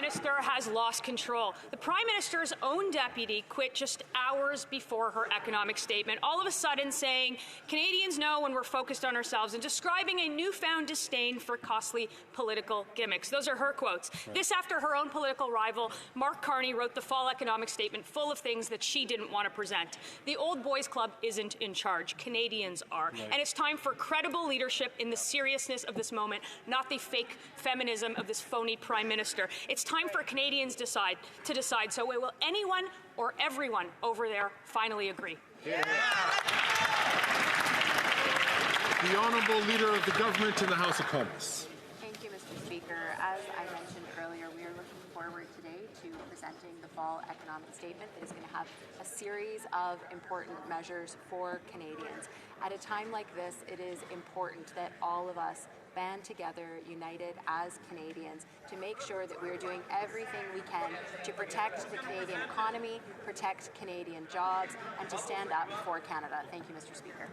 Minister has lost control. The Prime Minister's own deputy quit just hours before her economic statement, all of a sudden saying, Canadians know when we're focused on ourselves, and describing a newfound disdain for costly political gimmicks. Those are her quotes. Right. This after her own political rival, Mark Carney, wrote the fall economic statement full of things that she didn't want to present. The old boys club isn't in charge. Canadians are. Right. And it's time for credible leadership in the seriousness of this moment, not the fake feminism of this phony Prime Minister. It's time for Canadians to decide. So will anyone or everyone over there finally agree? Yeah. The Honourable Leader of the Government in the House of Commons. Thank you, Mr. Speaker. As I mentioned earlier, we are looking forward today to presenting the fall economic statement that is going to have a series of important measures for Canadians. At a time like this, it is important that all of us band together, united as Canadians, to make sure that we are doing everything we can to protect the Canadian economy, protect Canadian jobs, and to stand up for Canada. Thank you, Mr. Speaker.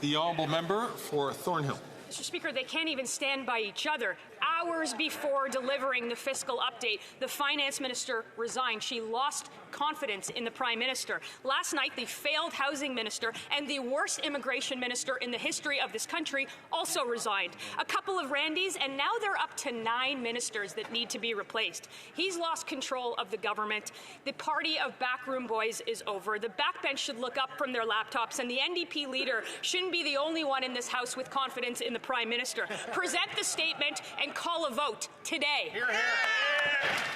The Honourable Member for Thornhill. Mr. Speaker, they can't even stand by each other. Hours before delivering the fiscal update, the Finance Minister resigned. She lost confidence in the Prime Minister. Last night, the failed Housing Minister and the worst Immigration Minister in the history of this country also resigned. A couple of Randys, and now they're up to 9 ministers that need to be replaced. He's lost control of the government. The party of backroom boys is over. The backbench should look up from their laptops, and the NDP leader shouldn't be the only one in this House with confidence in the Prime Minister. Present the statement and call a vote today. Hear, hear.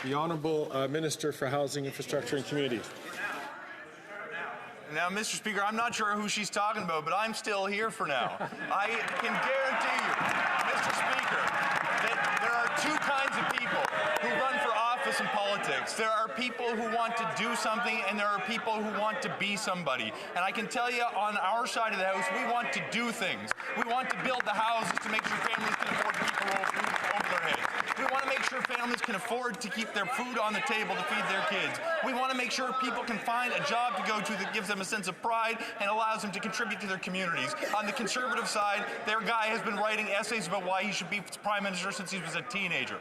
The Honourable Minister for Housing, Infrastructure and Communities. Now, Mr. Speaker, I'm not sure who she's talking about, but I'm still here for now. I can guarantee you, Mr. Speaker, that there are two kinds of people who run for office in politics. There are people who want to do something, and there are people who want to be somebody. And I can tell you, on our side of the House, we want to do things. We want to build the houses to make sure families can afford to keep a roof over their heads. We want to make sure families can afford to keep their food on the table to feed their kids. We want to make sure people can find a job to go to that gives them a sense of pride and allows them to contribute to their communities. On the Conservative side, their guy has been writing essays about why he should be Prime Minister since he was a teenager.